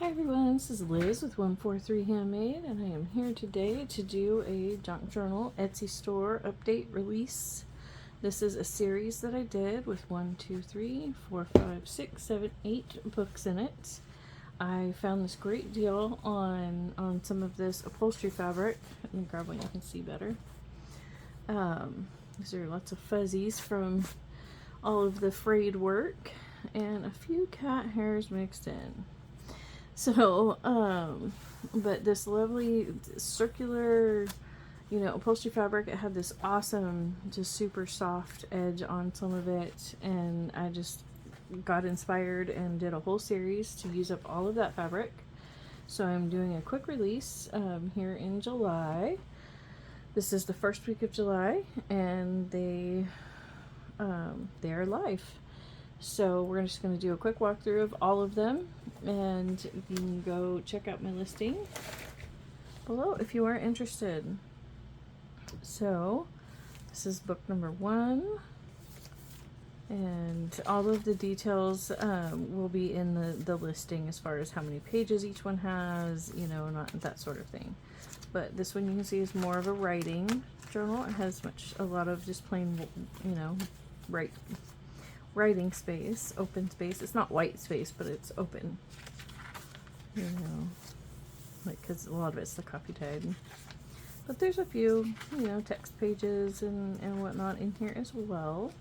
Hi everyone, this is Liz with 143 Handmade, and I am here today to do a junk journal Etsy store update release. This is a series that I did with 1, 2, 3, 4, 5, 6, 7, 8 books in it. I found this great deal on some of this upholstery fabric. Let me grab one you can see better. These are lots of fuzzies from all of the frayed work and a few cat hairs mixed in. So, but this lovely circular, upholstery fabric, it had this awesome, just super soft edge on some of it, and I just got inspired and did a whole series to use up all of that fabric. So I'm doing a quick release here in July. This is the first week of July, and they are live. So we're just going to do a quick walkthrough of all of them, and you can go check out my listing below if you are interested. So this is book number 1, and all of the details will be in the listing as far as how many pages each one has, not that sort of thing. But this one you can see is more of a writing journal. It has a lot of just plain, writing space, open space. It's not white space, but it's open, because a lot of it's the copy tag. But there's a few, text pages and whatnot in here as well.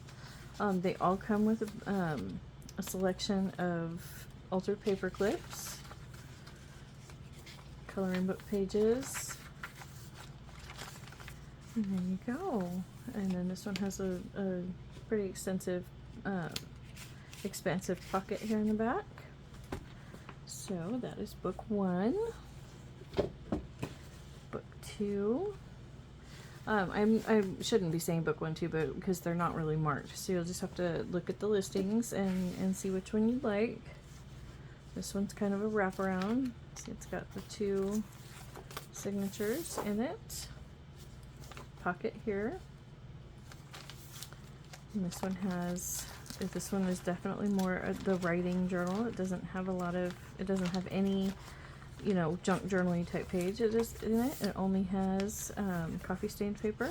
They all come with a selection of altered paper clips, coloring book pages, and there you go. And then this one has a pretty extensive expansive pocket here in the back. So that is book 1. Book 2. I shouldn't be saying book 1, 2, but because they're not really marked, so you'll just have to look at the listings and see which one you'd like. This one's kind of a wraparound. See, it's got the 2 signatures in it. Pocket here. And this one is definitely more the writing journal. It doesn't have any, junk journaling type page it is in it. It only has coffee stained paper.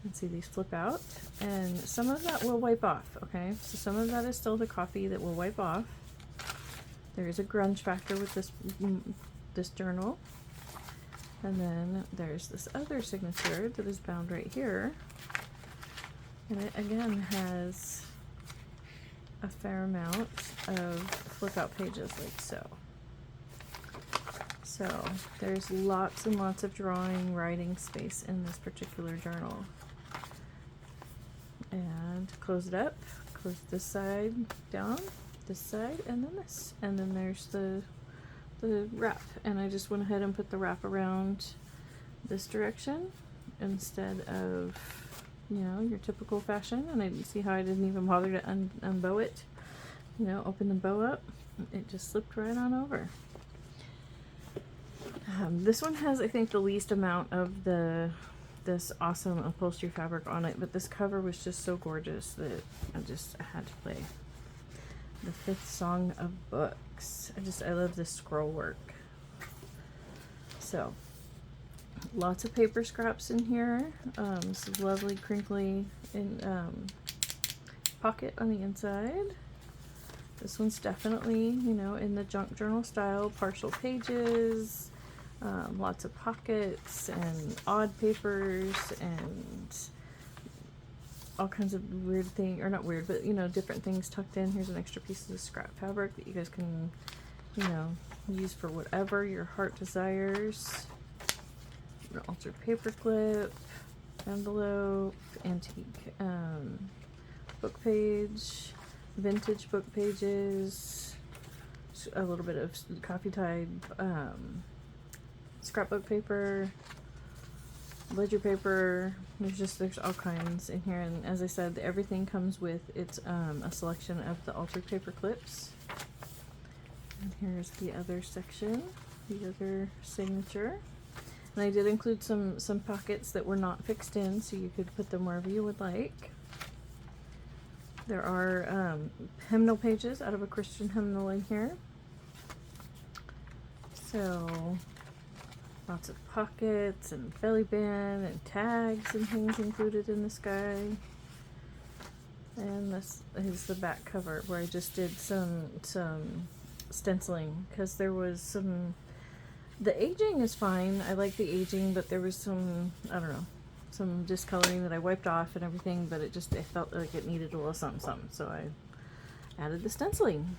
And see, these flip out, and some of that will wipe off. Okay, so some of that is still the coffee that will wipe off. There is a grunge factor with this journal. And then there's this other signature that is bound right here. And it again has a fair amount of flip out pages like so. So there's lots and lots of drawing, writing space in this particular journal. And close it up, close this side down, this side, and then this. And then there's the wrap. And I just went ahead and put the wrap around this direction instead of your typical fashion, and I didn't see how I didn't even bother to unbow it. Open the bow up, it just slipped right on over. This one has, I think, the least amount of this awesome upholstery fabric on it, but this cover was just so gorgeous that I had to play. The 5th Song of Books. I love this scroll work. So lots of paper scraps in here. This lovely crinkly pocket on the inside. This one's definitely, in the junk journal style, partial pages, lots of pockets and odd papers and all kinds of weird things, or not weird, but different things tucked in. Here's an extra piece of scrap fabric that you guys can, use for whatever your heart desires. An altered paper clip, envelope, antique book page, vintage book pages, a little bit of coffee tied scrapbook paper, ledger paper. There's all kinds in here, and as I said, everything comes with its a selection of the altered paper clips. And here's the other section, the other signature. And I did include some pockets that were not fixed in, so you could put them wherever you would like. There are hymnal pages out of a Christian hymnal in here. So lots of pockets and belly band and tags and things included in this guy. And this is the back cover where I just did some stenciling because there was some, the aging is fine. I like the aging, but there was some, I don't know, some discoloring that I wiped off and everything, but it felt like it needed a little something something. So I added the stenciling.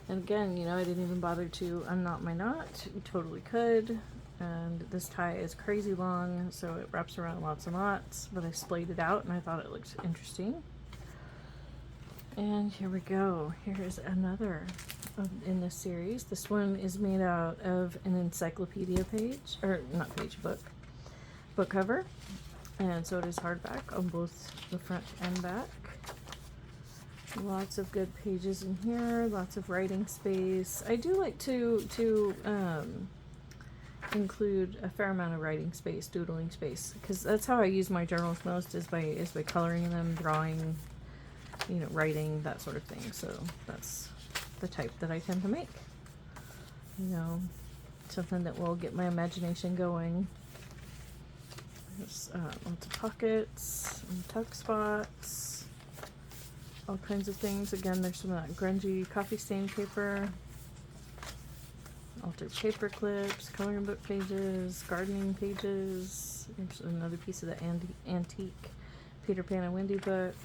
And again, you know, I didn't even bother to unknot my knot. You totally could. And this tie is crazy long, so it wraps around lots of knots, but I splayed it out and I thought it looked interesting. And here we go. Here's another in this series. This one is made out of an encyclopedia page, or not page, book cover. And so it is hardback on both the front and back. Lots of good pages in here, lots of writing space. I do like to include a fair amount of writing space, doodling space, because that's how I use my journals most, is by coloring them, drawing, you know, writing, that sort of thing. So that's the type that I tend to make. You know, something that will get my imagination going. There's lots of pockets and tuck spots, all kinds of things. Again, there's some of that grungy coffee stain paper, altered paper clips, coloring book pages, gardening pages. There's another piece of the antique Peter Pan and Wendy book.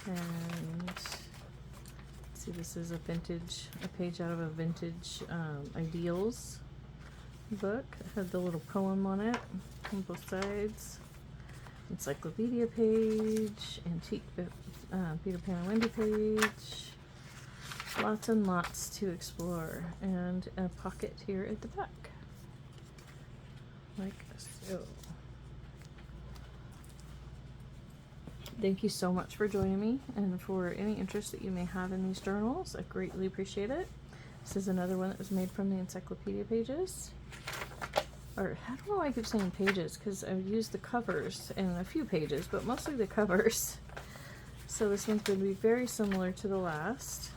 And let's see, this is a page out of a vintage Ideals book. It had the little poem on it on both sides. Encyclopedia page, antique Peter Pan and Wendy page. Lots and lots to explore, and a pocket here at the back, like so. Thank you so much for joining me, and for any interest that you may have in these journals, I greatly appreciate it. This is another one that was made from the encyclopedia pages. Or, I don't know why I keep saying pages, because I've used the covers in a few pages, but mostly the covers. So this one's going to be very similar to the last,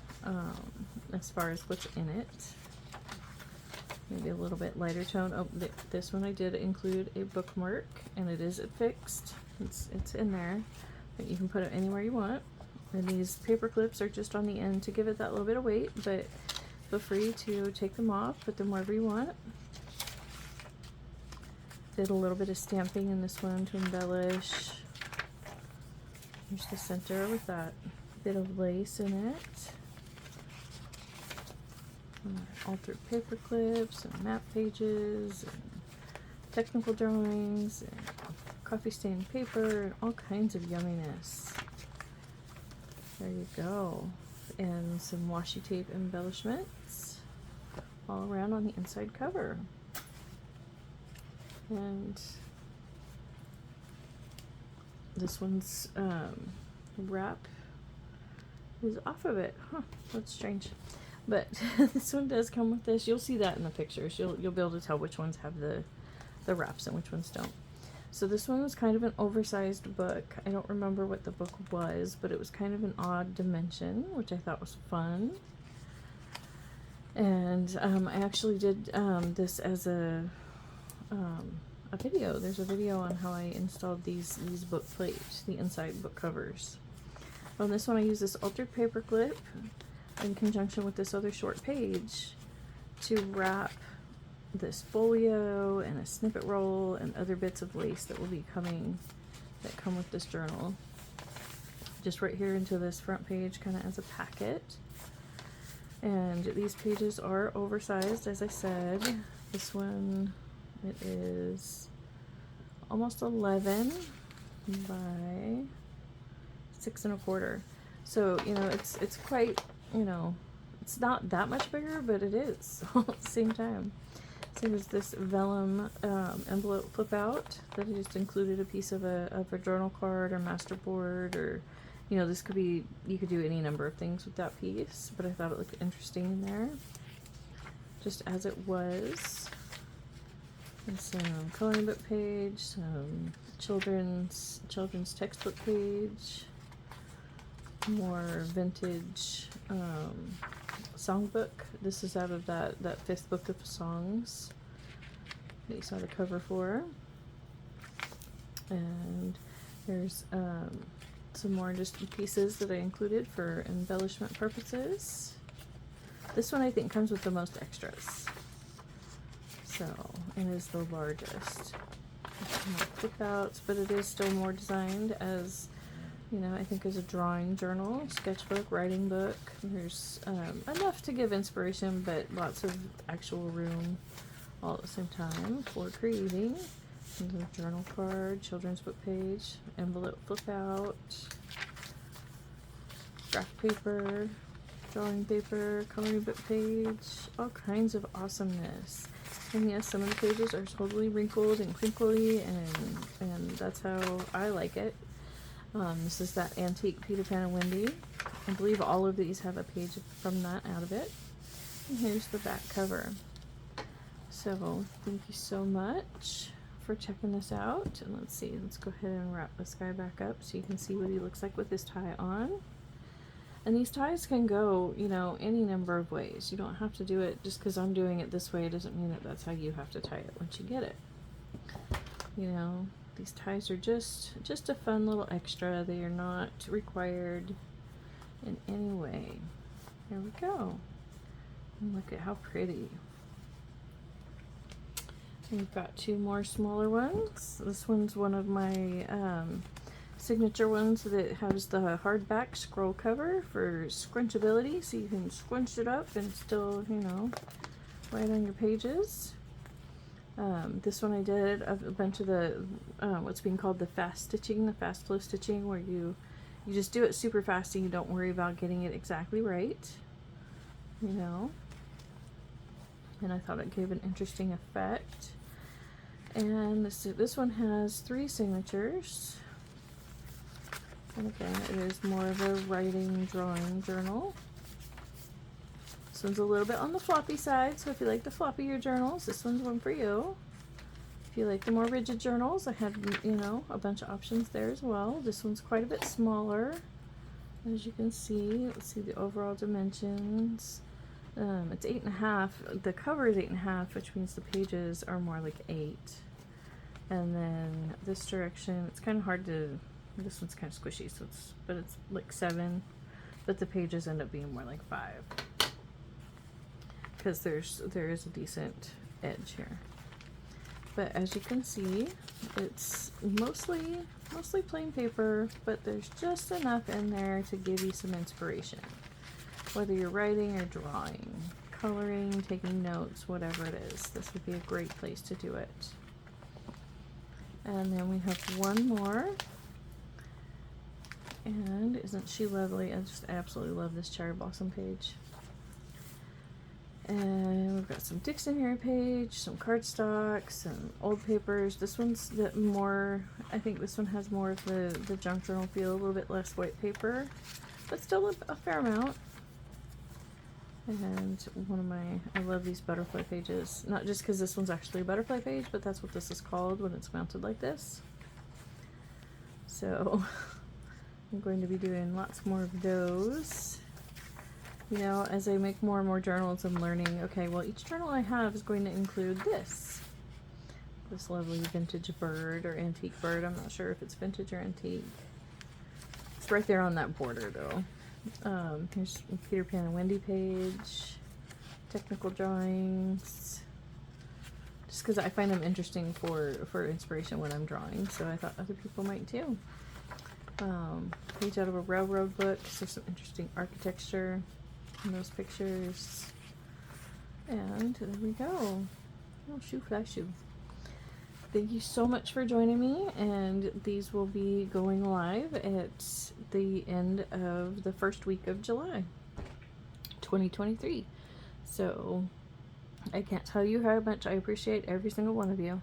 as far as what's in it. Maybe a little bit lighter tone. Oh, this one I did include a bookmark, and it is affixed. It's in there, but you can put it anywhere you want. And these paper clips are just on the end to give it that little bit of weight, but feel free to take them off, put them wherever you want. Did a little bit of stamping in this one to embellish. Here's the center with that bit of lace in it. Altered paper clips and map pages and technical drawings and coffee stained paper and all kinds of yumminess. There you go. And some washi tape embellishments all around on the inside cover. And this one's wrap is off of it. Huh, that's strange. But this one does come with this. You'll see that in the pictures. You'll be able to tell which ones have the wraps and which ones don't. So this one was kind of an oversized book. I don't remember what the book was, but it was kind of an odd dimension, which I thought was fun. And I actually did this as a video. There's a video on how I installed these book plates, the inside book covers. On this one I used this altered paper clip in conjunction with this other short page to wrap this folio and a snippet roll and other bits of lace that will be coming, that come with this journal. Just right here into this front page, kind of as a packet. And these pages are oversized, as I said. This one, it is almost 11 by 6 1/4. So, you know, it's quite, you know, it's not that much bigger, but it is all at the same time. So there's this vellum envelope flip out that I just included a piece of a journal card or masterboard, or, you know, this could be, you could do any number of things with that piece, but I thought it looked interesting in there, just as it was. And some coloring book page, some children's textbook page, more vintage songbook. This is out of that 5th book of songs that you saw the cover for. And there's some more just pieces that I included for embellishment purposes. This one I think comes with the most extras. So, and is the largest. More flip outs, but it is still more designed as, you know, I think as a drawing journal, sketchbook, writing book. There's enough to give inspiration, but lots of actual room all at the same time for creating. A journal card, children's book page, envelope flip out, graph paper, drawing paper, coloring book page, all kinds of awesomeness. And yes, some of the pages are totally wrinkled and crinkly, and that's how I like it. This is that antique Peter Pan and Wendy. I believe all of these have a page from that out of it. And here's the back cover. So thank you so much for checking this out. And let's see, let's go ahead and wrap this guy back up so you can see what he looks like with his tie on. And these ties can go, you know, any number of ways. You don't have to do it just because I'm doing it this way. It doesn't mean that that's how you have to tie it once you get it. You know, these ties are just a fun little extra. They are not required in any way. Here we go. And look at how pretty. We've got 2 more smaller ones. This one's one of my signature ones that has the hardback scroll cover for scrunchability, so you can scrunch it up and still, you know, write on your pages. This one I did a bunch of the what's being called the fast stitching, the fast flow stitching, where you just do it super fast and you don't worry about getting it exactly right, you know. And I thought it gave an interesting effect. And this one has 3 signatures. And again, it is more of a writing, drawing journal. This one's a little bit on the floppy side, so if you like the floppier journals, this one's one for you. If you like the more rigid journals, I have, you know, a bunch of options there as well. This one's quite a bit smaller, as you can see. Let's see the overall dimensions. It's 8.5. The cover is 8.5, which means the pages are more like 8. And then this direction, it's kind of hard to. This one's kind of squishy, so but it's like 7. But the pages end up being more like 5 because there is a decent edge here. But as you can see, it's mostly plain paper, but there's just enough in there to give you some inspiration. Whether you're writing or drawing, coloring, taking notes, whatever it is, this would be a great place to do it. And then we have one more. And isn't she lovely? I just absolutely love this cherry blossom page. And we've got some Dixon Hare page, some cardstock, some old papers. This one's more, I think this one has more of the junk journal feel, a little bit less white paper, but still a fair amount. And I love these butterfly pages. Not just because this one's actually a butterfly page, but that's what this is called when it's mounted like this. So I'm going to be doing lots more of those. You know, as I make more and more journals, I'm learning, okay, well, each journal I have is going to include this lovely vintage bird or antique bird. I'm not sure if it's vintage or antique. It's right there on that border, though. Here's Peter Pan and Wendy page, technical drawings, just because I find them interesting for inspiration when I'm drawing, so I thought other people might too. Page out of a railroad book, so some interesting architecture in those pictures. And there we go. Oh, shoe fly shoe. Thank you so much for joining me, and these will be going live at the end of the first week of July 2023. So I can't tell you how much I appreciate every single one of you.